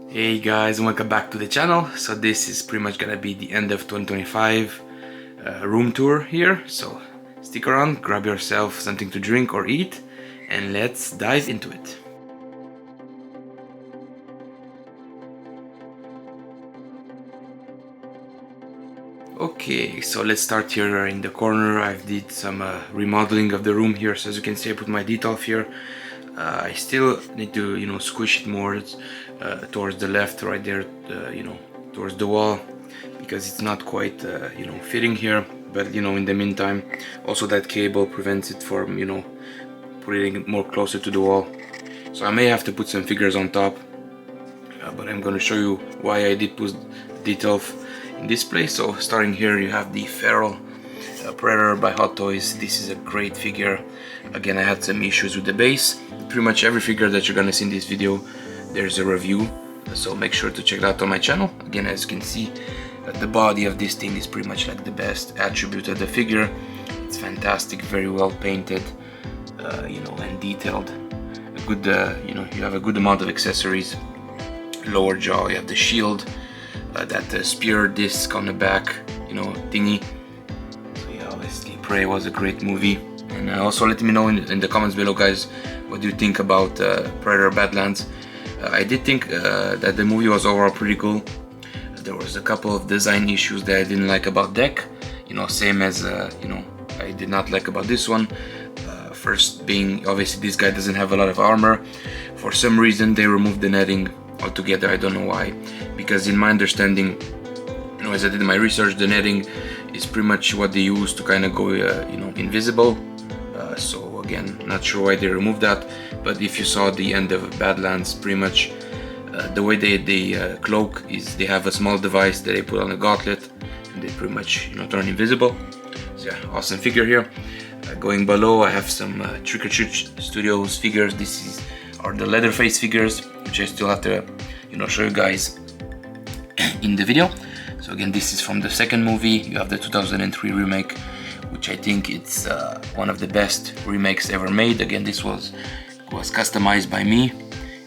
Hey guys, and welcome back to the channel. So this is pretty much gonna be the end of 2025 room tour here. So stick around, grab yourself something to drink or eat, and let's dive into it. Okay, so let's start here in the corner. I did some remodeling of the room here. So as you can see, I put my detail here. I still need to, squish it more towards the left, right there, towards the wall, because it's not quite, fitting here. But in the meantime, also that cable prevents it from, putting it more closer to the wall. So I may have to put some figures on top, but I'm going to show you why I did put detail in this place. So starting here, you have the Feral Predator by Hot Toys. This is a great figure. Again, I had some issues with the base. Pretty much every figure that you're gonna see in this video, there's a review, so make sure to check it out on my channel. Again, as you can see, the body of this thing is pretty much like the best attribute of the figure. It's fantastic, very well painted, and detailed. A good, you have a good amount of accessories. Lower jaw, you have the shield, that spear disc on the back, thingy. So yeah, obviously Prey was a great movie. And also let me know in the comments below, guys, what do you think about Predator Badlands. I did think that the movie was overall pretty cool. There was a couple of design issues that I didn't like about Deck, same as I did not like about this one. First being, obviously this guy doesn't have a lot of armor. For some reason they removed the netting altogether. I don't know why, because in my understanding, as I did my research, the netting is pretty much what they use to kind of go invisible. So again, not sure why they removed that, but if you saw the end of Badlands, pretty much the way they cloak is they have a small device that they put on a gauntlet and they pretty much turn invisible. So yeah, awesome figure here. Going below, I have some Trick or Treat Studios figures. Are the Leatherface figures, which I still have to show you guys in the video. So again, this is from the second movie. You have the 2003 remake, which I think it's one of the best remakes ever made. Again, this was customized by me.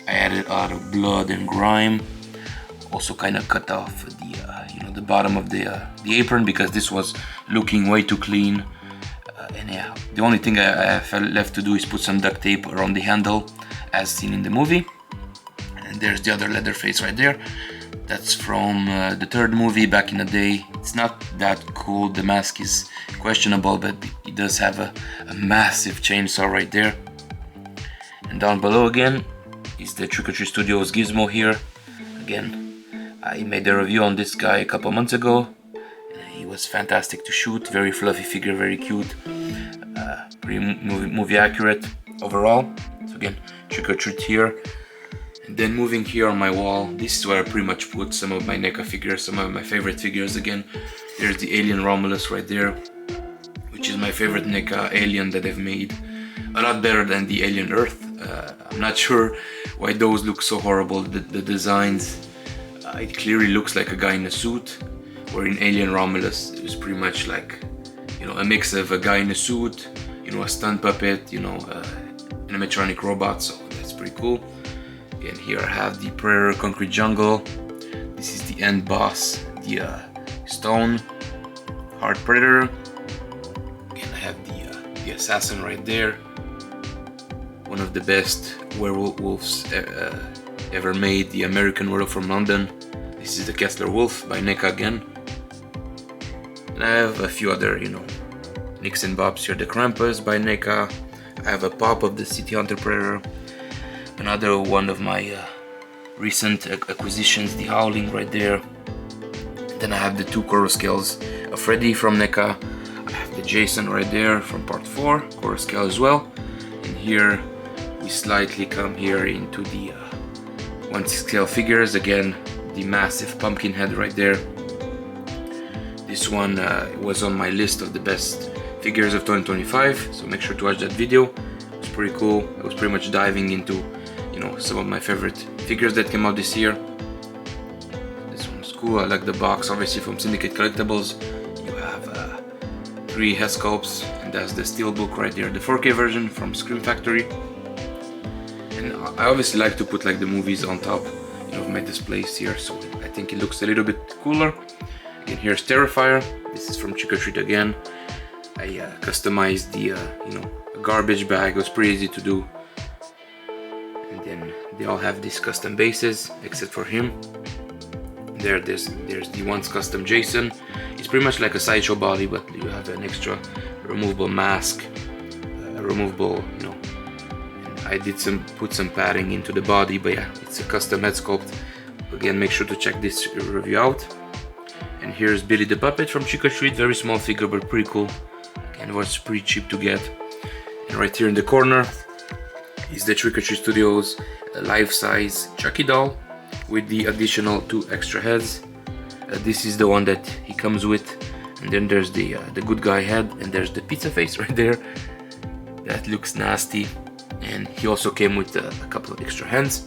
I added a lot of blood and grime. Also kind of cut off the bottom of the apron, because this was looking way too clean. And yeah, the only thing I have left to do is put some duct tape around the handle, as seen in the movie. And there's the other Leatherface right there. That's from the third movie back in the day. It's not that cool, the mask is questionable, but it does have a massive chainsaw right there. And down below again is the Trick or Treat Studios Gizmo here. Again, I made a review on this guy a couple months ago. He was fantastic to shoot, very fluffy figure, very cute, pretty movie accurate overall. So again, Trick or Treat here. And then moving here on my wall, this is where I pretty much put some of my NECA figures, some of my favorite figures. Again, there's the Alien Romulus right there, which is my favorite NECA alien that they've made. A lot better than the Alien Earth. I'm not sure why those look so horrible. The designs, it clearly looks like a guy in a suit, where in Alien Romulus it was pretty much like, a mix of a guy in a suit, a stunt puppet, an animatronic robot. So that's pretty cool. Again, here I have the Predator Concrete Jungle. This is the end boss, the Stone Hard Predator. Again, I have the Assassin right there. One of the best werewolves ever made, the American Werewolf from London. This is the Kessler Wolf by NECA again. And I have a few other, nicks and bobs here. The Krampus by NECA. I have a pop of the City Hunter Predator. Another one of my recent acquisitions, the Howling right there. Then I have the two Coral Scales of Freddy from NECA. I have the Jason right there from part 4, Coral Scale as well. And here we slightly come here into the 1/6 scale figures. Again, the massive pumpkin head right there. This one was on my list of the best figures of 2025, so make sure to watch that video. It was pretty cool. I was pretty much diving into some of my favorite figures that came out this year. This one's cool. I like the box, obviously from Syndicate Collectibles. You have 3 head sculpts, and that's the steelbook right there, the 4K version from Scream Factory. And I obviously like to put like the movies on top, of my displays here, so I think it looks a little bit cooler. Again, here's Terrifier. This is from Trick or Treat again. I customized the garbage bag. It was pretty easy to do. And then they all have these custom bases except for him. There's the once custom Jason. It's pretty much like a sideshow body, but you have an extra removable mask, removable, I did put some padding into the body, but yeah, it's a custom head sculpt. Again, make sure to check this review out. And here's Billy the Puppet from Trick or Treat. Very small figure, but pretty cool. Again, it was pretty cheap to get. And right here in the corner is the Trick or Treat Studios life-size Chucky doll with the additional 2 extra heads. This is the one that he comes with. And then there's the good guy head, and there's the pizza face right there. That looks nasty. And he also came with a couple of extra hands.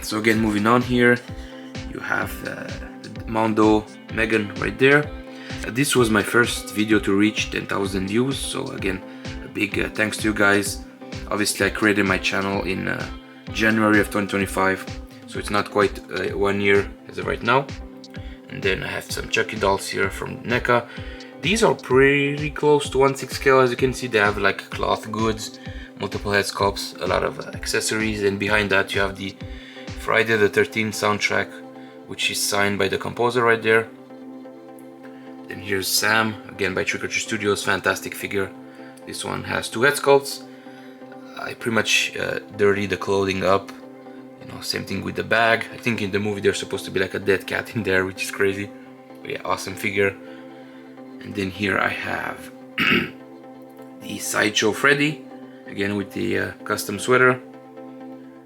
So again, moving on here, you have Mondo Megan right there. This was my first video to reach 10,000 views, so again, a big thanks to you guys. Obviously I created my channel in January of 2025, so it's not quite 1 year as of right now. And then I have some Chucky dolls here from NECA. These are pretty close to 1/6 scale. As you can see, they have like cloth goods, multiple head sculpts, a lot of accessories, and behind that you have the Friday the 13th soundtrack, which is signed by the composer right there. Then here's Sam, again by Trick or Treat Studios, fantastic figure. This one has 2 head sculpts. I pretty much dirty the clothing up, same thing with the bag. I think in the movie there's supposed to be like a dead cat in there, which is crazy. But yeah, awesome figure. And then here I have the Sideshow Freddy, again with the custom sweater.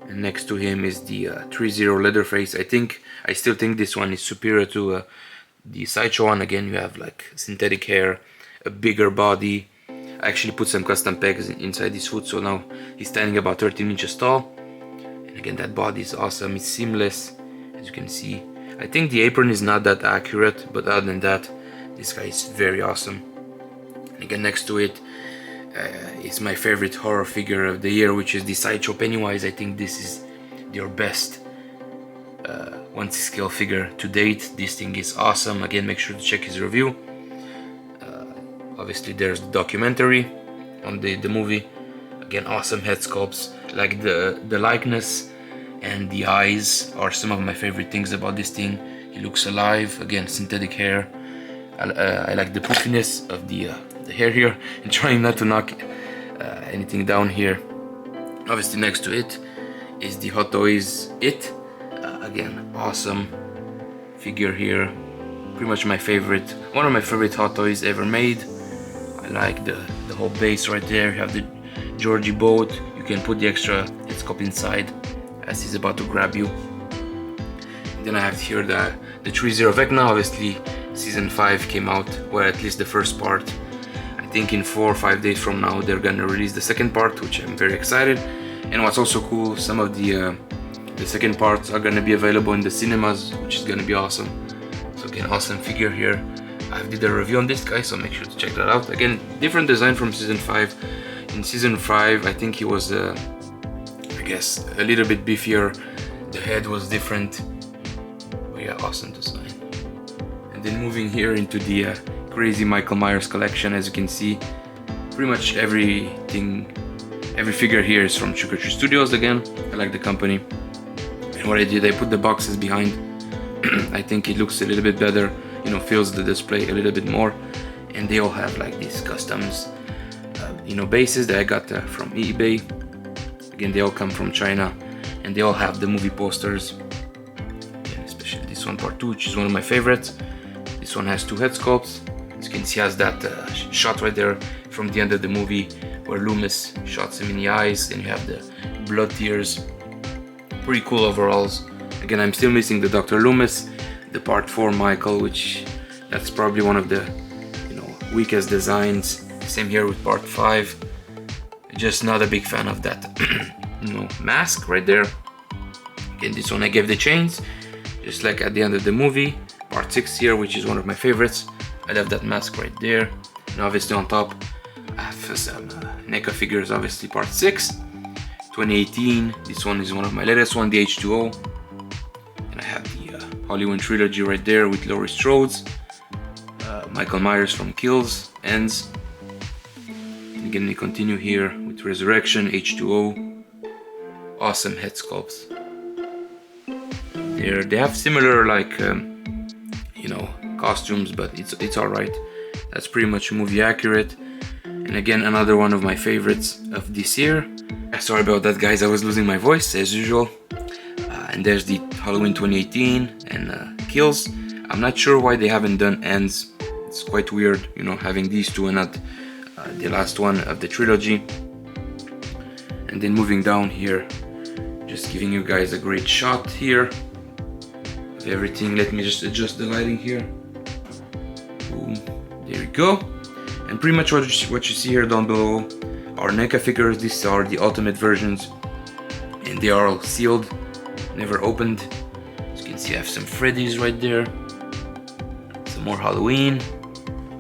And next to him is the Threezero Leatherface. I still think this one is superior to the Sideshow one. Again, you have like synthetic hair, a bigger body. I actually put some custom pegs inside his foot, so now he's standing about 13 inches tall. And again, that body is awesome. It's seamless, as you can see. I think the apron is not that accurate, but other than that, this guy is very awesome. And again, next to it is my favorite horror figure of the year, which is the Sideshow Pennywise. I think this is your best 1/6 scale figure to date. This thing is awesome. Again, make sure to check his review. Obviously there's the documentary on the movie. Again, awesome head sculpts, like the likeness and the eyes are some of my favorite things about this thing. He looks alive. Again, synthetic hair. I like the poofiness of the hair here, and trying not to knock anything down here. Obviously next to it is the Hot Toys It. Again, awesome figure here. Pretty much my favorite, one of my favorite Hot Toys ever made. I like the whole base right there. You have the Georgie boat. You can put the extra head sculpt inside as he's about to grab you. And then I have here the Threezero Vecna. Obviously season 5 came out, or at least the first part. I think in 4 or 5 days from now they're gonna release the second part, which I'm very excited. And what's also cool, some of the second parts are gonna be available in the cinemas, which is gonna be awesome. So again, awesome figure here. I did a review on this guy, so make sure to check that out. Again, different design from season 5. In season 5, I think he was, I guess, a little bit beefier. The head was different. But yeah, awesome design. And then moving here into the crazy Michael Myers collection. As you can see, pretty much every figure here is from Trick or Treat Studios. Again, I like the company. And what I did, I put the boxes behind. I think it looks a little bit better, fills the display a little bit more. And they all have like these customs, bases that I got from eBay. Again, they all come from China, and they all have the movie posters. Again, especially this one, part 2, which is one of my favorites. This one has 2 head sculpts. As you can see, has that shot right there from the end of the movie where Loomis shots him in the eyes, and you have the blood tears. Pretty cool overalls. Again, I'm still missing the Dr. Loomis, the part 4 Michael, which that's probably one of the weakest designs. Same here with part 5. Just not a big fan of that mask right there. Again, this one I gave the chains, just like at the end of the movie. Part 6 here, which is one of my favorites. I love that mask right there. And obviously on top I have some NECA figures, obviously part 6. 2018. This one is one of my latest one, the H2O. And I have the Hollywood trilogy right there with Laurie Strode's, Michael Myers from Kills, Ends. And again, we continue here with Resurrection, H2O. Awesome head sculpts. They have similar costumes, but it's alright. That's pretty much movie accurate. And again, another one of my favorites of this year. Sorry about that, guys, I was losing my voice as usual. And there's the Halloween 2018 and Kills. I'm not sure why they haven't done Ends. It's quite weird, having these two and not the last one of the trilogy. And then moving down here, just giving you guys a great shot here of everything. Let me just adjust the lighting here. Boom, there we go. And pretty much what you see here down below are NECA figures. These are the ultimate versions, and they are all sealed, never opened. As you can see, I have some Freddy's right there, some more Halloween.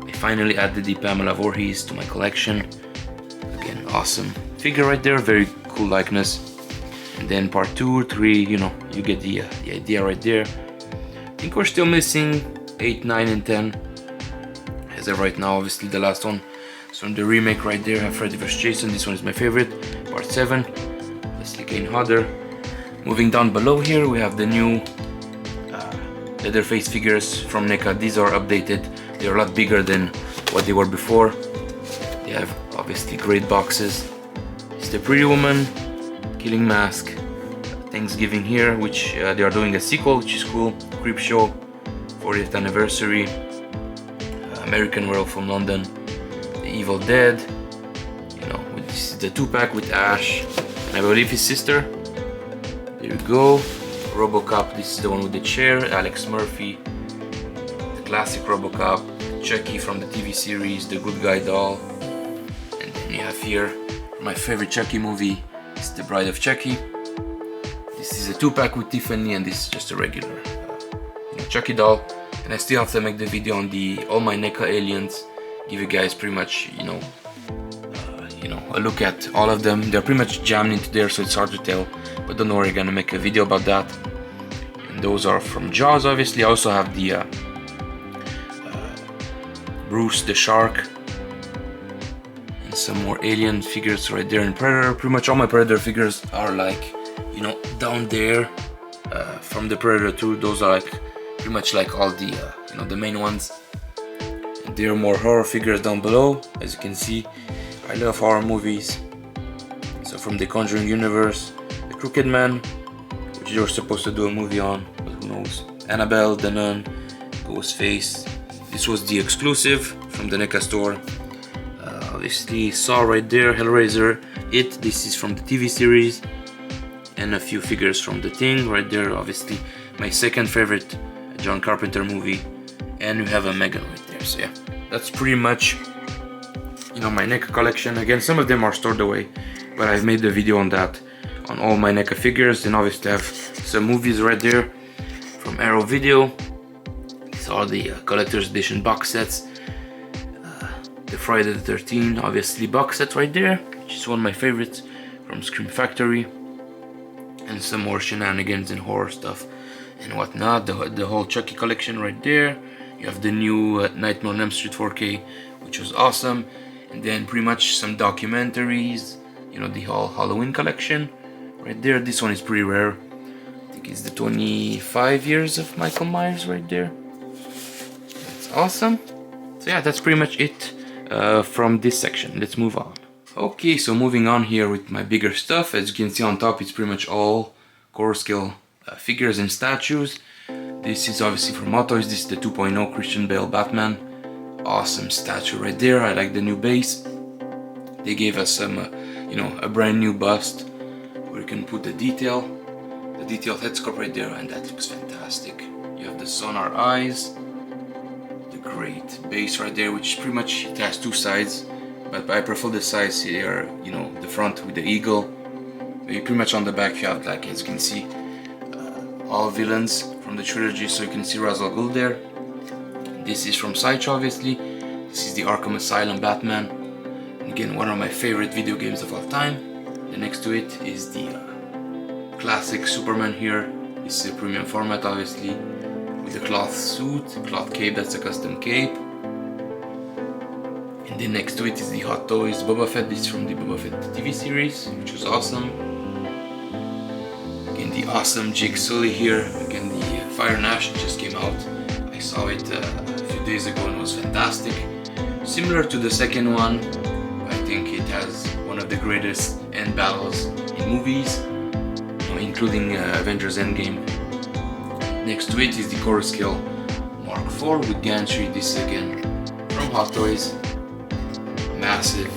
I finally added the Pamela Voorhees to my collection. Again, awesome figure right there, very cool likeness. And then part 2, 3, you get the idea right there. I think we're still missing 8, 9, and 10 as of right now. Obviously the last one is from the remake right there. I have Freddy vs Jason. This one is my favorite, part 7. Leslie Kane Hodder. Moving down below here, we have the new Leatherface figures from NECA. These are updated. They're a lot bigger than what they were before. They have obviously great boxes. It's the Pretty Woman, Killing Mask, Thanksgiving here, which they are doing a sequel, which is cool. Creepshow, 40th anniversary, American Werewolf from London, The Evil Dead. This is the 2-pack with Ash, and I believe his sister. There you go. RoboCop. This is the one with the chair. Alex Murphy, the classic RoboCop. Chucky from the TV series, the good guy doll. And then you have here my favorite Chucky movie. It's The Bride of Chucky. This is a 2-pack with Tiffany, and this is just a regular Chucky doll. And I still have to make the video on all my NECA aliens. Give you guys pretty much a look at all of them. They're pretty much jammed into there, so it's hard to tell. But don't worry, I'm gonna make a video about that. And those are from Jaws, obviously. I also have the Bruce the Shark. And some more alien figures right there in Predator. Pretty much all my Predator figures are down there from the Predator 2. Those are pretty much all the the main ones. And there are more horror figures down below. As you can see, I love horror movies. So from the Conjuring universe, The Crooked Man, which they were supposed to do a movie on, but who knows. Annabelle, The Nun, Ghostface. This was the exclusive from the NECA store. Obviously Saw right there, Hellraiser, It. This is from the TV series. And a few figures from The Thing right there. Obviously my second favorite John Carpenter movie. And we have a Megan right there. So yeah, that's pretty much my NECA collection. Again, some of them are stored away, but I've made the video on that, on all my NECA figures. Then obviously I have some movies right there from Arrow Video. These are the collector's edition box sets. The Friday the 13th obviously box set right there, which is one of my favorites from Scream Factory. And some more shenanigans and horror stuff and whatnot. The whole Chucky collection right there. You have the new Nightmare on Elm Street 4K, which was awesome. And then pretty much some documentaries, the whole Halloween collection right there. This one is pretty rare. I think it's the 25 years of Michael Myers right there. That's awesome. So yeah, that's pretty much it from this section. Let's move on. Okay, so moving on here with my bigger stuff. As you can see on top, it's pretty much all core scale figures and statues. This is obviously from Mondo. This is the 2.0 Christian Bale Batman. Awesome statue right there. I like the new base. They gave us some a brand new bust where you can put the detailed head sculpt right there, and that looks fantastic. You have the sonar eyes, the great base right there, which pretty much it has two sides, but I prefer the sides here, the front with the eagle. Maybe pretty much on the back you have, as you can see, all villains from the trilogy, so you can see Ra's al Ghul there. This is from Sideshow, obviously. This is the Arkham Asylum Batman. And again, one of my favorite video games of all time. Then next to it is the classic Superman here. This is a premium format, obviously, with a cloth suit, cloth cape, that's a custom cape. And then next to it is the Hot Toys Boba Fett. This is from the Boba Fett TV series, which was awesome. Again, the awesome Jake Sully here. Again, the Fire Nash just came out. I saw it a few days ago and it was fantastic. Similar to the second one, I think it has one of the greatest end battles in movies, including Avengers Endgame. Next to it is the Core Scale Mark IV with gantry. This again from Hot Toys. Massive,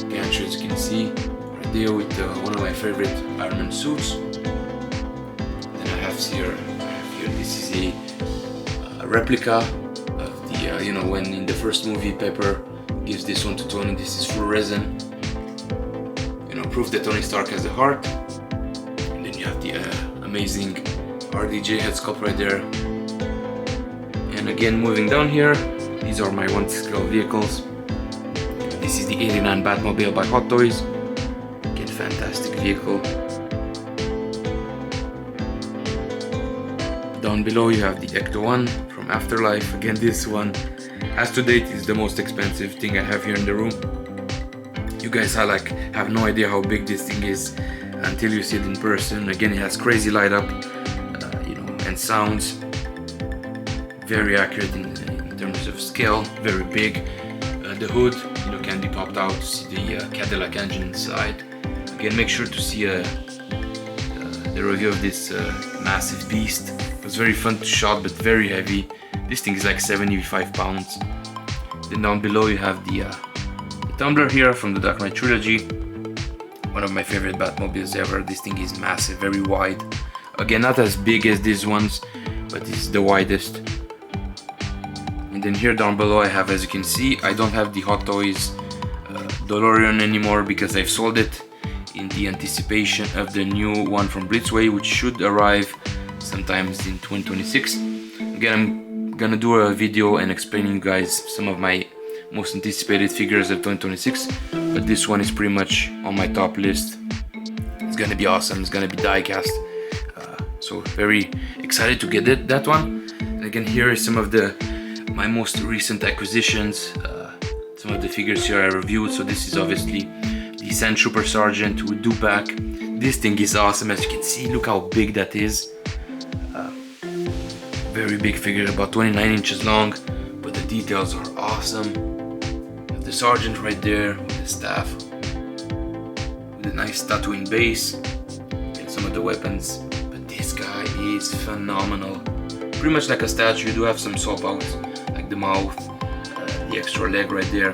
gantry, as you can see right there, with one of my favorite Iron Man suits. Then I have here, this is a replica of the, when in the first movie Pepper gives this one to Tony. This is full resin. Proof that Tony Stark has a heart. And then you have the amazing RDJ head sculpt right there. And again, moving down here, these are my 1/6 vehicles. This is the 89 Batmobile by Hot Toys. Again, fantastic vehicle. Down below you have the Ecto 1 from Afterlife. Again, this one, as to date, is the most expensive thing I have here in the room. You guys have no idea how big this thing is until you see it in person. Again, it has crazy light up, and sounds. Very accurate in terms of scale. Very big. The hood, can be popped out to see the Cadillac engine inside. Again, make sure to see the review of this massive beast. It was very fun to shot, but very heavy. This thing is like 75 pounds. Then down below you have the Tumbler here from the Dark Knight trilogy. One of my favorite Batmobiles ever. This thing is massive, very wide. Again, not as big as these ones, but it's the widest. And then here down below I have, as you can see, I don't have the Hot Toys DeLorean anymore because I've sold it in the anticipation of the new one from Blitzway, which should arrive sometimes in 2026. Again, I'm gonna do a video and explaining you guys some of my most anticipated figures of 2026, but this one is pretty much on my top list. It's gonna be awesome. It's gonna be die cast, so very excited to get that one. And again, here is some of my most recent acquisitions, some of the figures here I reviewed. So this is obviously the Sand Trooper Sergeant with Dupac. This thing is awesome, as you can see. Look how big that is. Very big figure, about 29 inches long, but the details are awesome. The Sergeant right there with the staff, with a nice tattooing base and some of the weapons. But this guy is phenomenal. Pretty much like a statue. You do have some swap outs, like the mouth, the extra leg right there.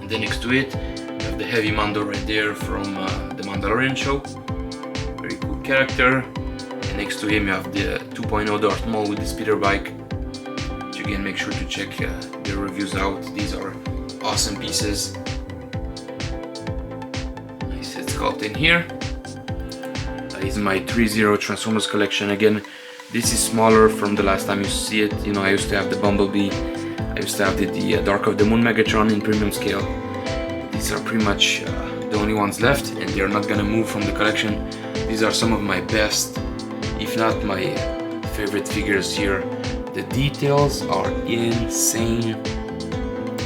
And then next to it, you have the heavy Mondo right there from the Mandalorian show. Very cool character. And next to him you have the 2.0 Darth Maul with the speeder bike. Which again, make sure to check their reviews out. These are awesome pieces. Nice head sculpt in here. That is my Threezero Transformers collection. Again, this is smaller from the last time you see it. I used to have the Bumblebee. I used to have the Dark of the Moon Megatron in premium scale. These are pretty much the only ones left, and they're not gonna move from the collection. These are some of my best, if not my favorite figures here. The details are insane.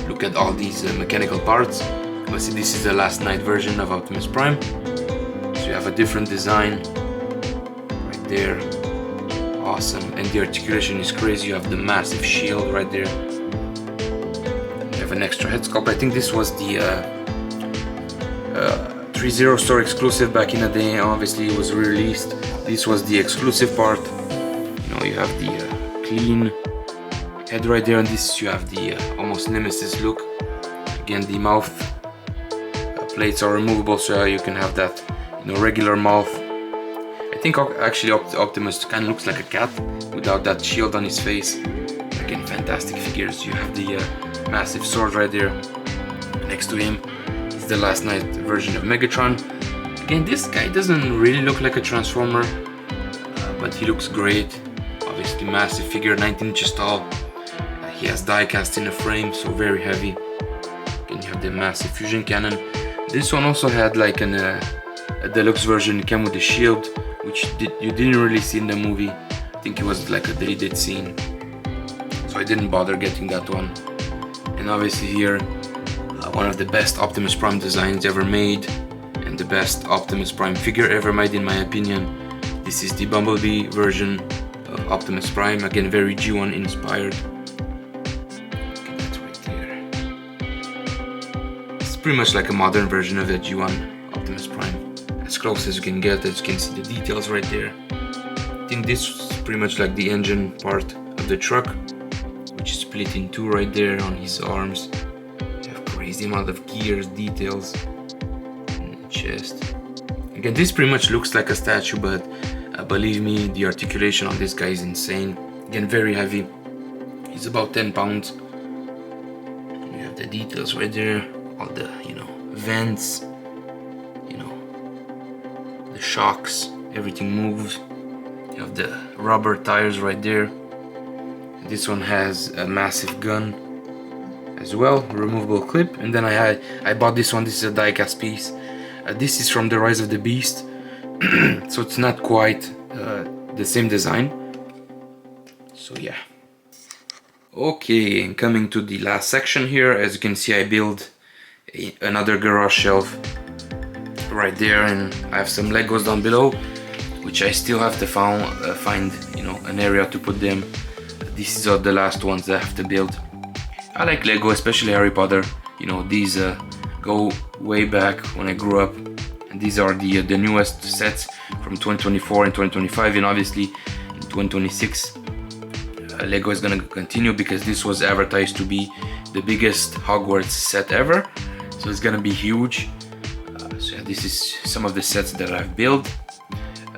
Look at all these mechanical parts. Obviously, this is the last night version of Optimus Prime. So you have a different design right there. Awesome, and the articulation is crazy. You have the massive shield right there. You have an extra head sculpt. I think this was the Threezero store exclusive back in the day. Obviously, it was released. This was the exclusive part. You have the clean head right there, and this you have the almost Nemesis look. Again, the mouth plates are removable, so you can have that regular mouth. I think actually Optimus kind of looks like a cat without that shield on his face. Again, fantastic figures. You have the massive sword right there. Next to him is the last night version of Megatron. Again, this guy doesn't really look like a Transformer, but he looks great. Obviously, massive figure, 19 inches tall. He has die cast in the frame, so very heavy. Again, you have the massive fusion cannon. This one also had like a deluxe version. It came with a shield, which you didn't really see in the movie. I think it was like a deleted scene, so I didn't bother getting that one. And obviously here, one of the best Optimus Prime designs ever made, and the best Optimus Prime figure ever made in my opinion. This is the Bumblebee version of Optimus Prime, again very G1 inspired. Okay, that's right there. It's pretty much like a modern version of the G1 Optimus Prime, as close as you can get. As you can see the details right there. I think this is pretty much like the engine part of the truck, which is split in two right there on his arms. You have crazy amount of gears, details, and the chest. Again, this pretty much looks like a statue, but believe me, the articulation on this guy is insane. Again, very heavy. He's about 10 pounds. You have the details right there, all the, vents, the shocks, everything moves. You have the rubber tires right there. This one has a massive gun as well, removable clip. And then I bought this one. This is a die-cast piece. This is from the Rise of the Beast, so it's not quite the same design. So yeah. Okay, and coming to the last section here, as you can see, I built another garage shelf right there, and I have some Legos down below, which I still have to find an area to put them. These are the last ones that I have to build. I like Lego, especially Harry Potter. These go way back when I grew up, and these are the newest sets from 2024 and 2025, and obviously in 2026 Lego is gonna continue, because this was advertised to be the biggest Hogwarts set ever, so it's gonna be huge. So yeah, this is some of the sets that I've built.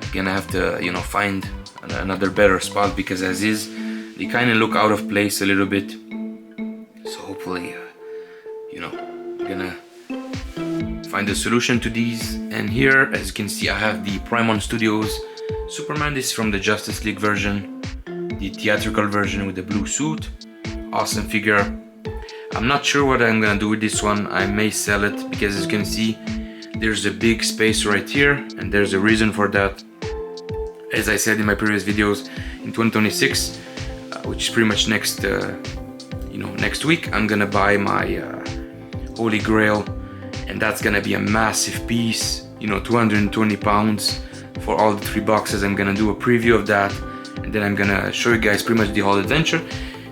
Again, I have to find another better spot, because as is they kind of look out of place a little bit. So hopefully I'm gonna find a solution to these. And here, as you can see, I have the Prime Studios Superman. This is from the Justice League version, the theatrical version with the blue suit. Awesome figure. I'm not sure what I'm gonna do with this one. I may sell it, because as you can see, there's a big space right here, and there's a reason for that. As I said in my previous videos, in 2026, which is pretty much next week, I'm gonna buy my Holy Grail, and that's gonna be a massive piece, 220 pounds for all the 3 boxes. I'm gonna do a preview of that, and then I'm gonna show you guys pretty much the whole adventure,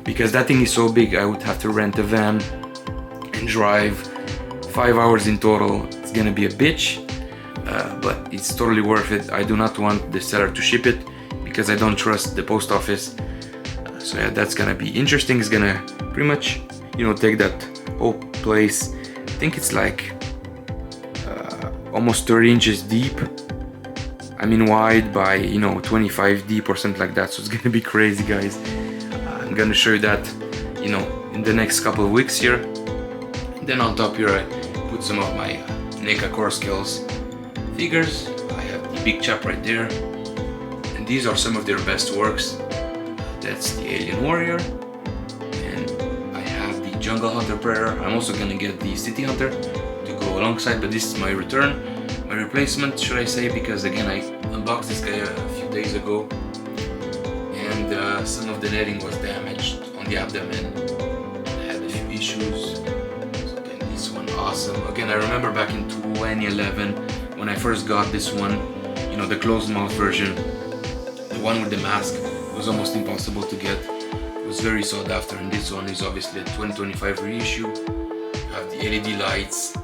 because that thing is so big. I would have to rent a van and drive 5 hours in total. It's gonna be a bitch, but it's totally worth it. I do not want the seller to ship it, because I don't trust the post office. So yeah, that's gonna be interesting. It's gonna pretty much take that whole place. I think it's like almost 30 inches deep, I mean wide, by 25 deep or something like that. So it's gonna be crazy, guys. I'm gonna show you that in the next couple of weeks here. And then on top here I put some of my NECA Core Skills figures. I have the big chap right there, and these are some of their best works. That's the Alien Warrior, and I have the Jungle Hunter Predator. I'm also gonna get the City Hunter to go alongside, but this is my replacement, should I say, because again I unboxed this guy a few days ago, and some of the netting was damaged on the abdomen. I had a few issues. So again, this one awesome. Again, I remember back in 2011 when I first got this one, the closed mouth version, the one with the mask. Was almost impossible to get. It was very sought after, and this one is obviously a 2025 reissue. You have the LED lights.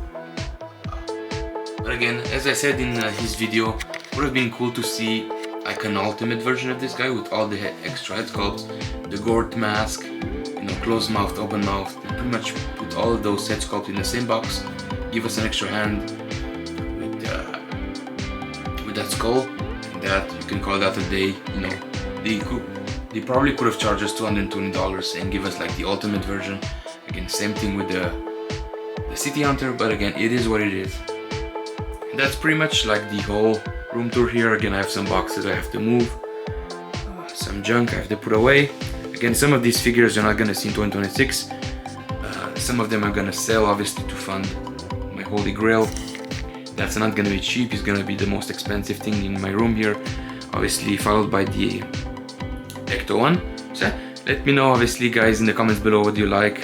But again, as I said in his video, it would have been cool to see like an ultimate version of this guy with all the extra head sculpts, the gourd mask, closed mouth, open mouth. They pretty much put all of those head sculpts in the same box, give us an extra hand with that skull, and that you can call that a day. They probably could have charged us $220 and give us like the ultimate version. Again, same thing with the City Hunter, but again, it is what it is. And that's pretty much like the whole room tour here. Again, I have some boxes I have to move, some junk I have to put away. Again, some of these figures you're not gonna see in 2026. Some of them I'm gonna sell, obviously, to fund my Holy Grail. That's not gonna be cheap, it's gonna be the most expensive thing in my room here, obviously followed by the Ecto one. So let me know obviously guys in the comments below, what do you like,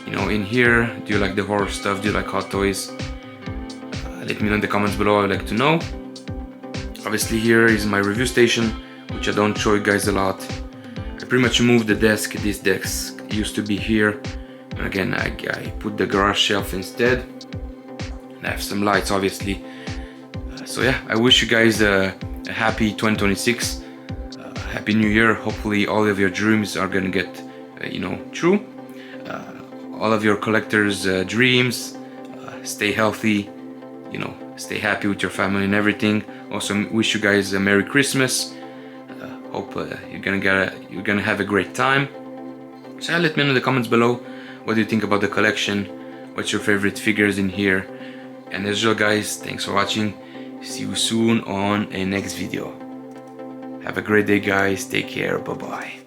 you know, in here. Do you like the horror stuff? Do you like hot toys? Let me know in the comments below, I'd like to know. Obviously here is my review station, which I don't show you guys a lot. I pretty much moved the desk. This desk used to be here, and again I put the garage shelf instead. And I have some lights obviously. So yeah, I wish you guys a happy 2026, happy new year. Hopefully all of your dreams are gonna get you know, true. All of your collectors dreams. Stay healthy, you know, stay happy with your family and everything. Also wish you guys a Merry Christmas. Hope you're gonna have a great time. So yeah, let me know in the comments below, what do you think about the collection, what's your favorite figures in here. And as usual guys, thanks for watching. See you soon on a next video. Have a great day guys, take care, bye bye.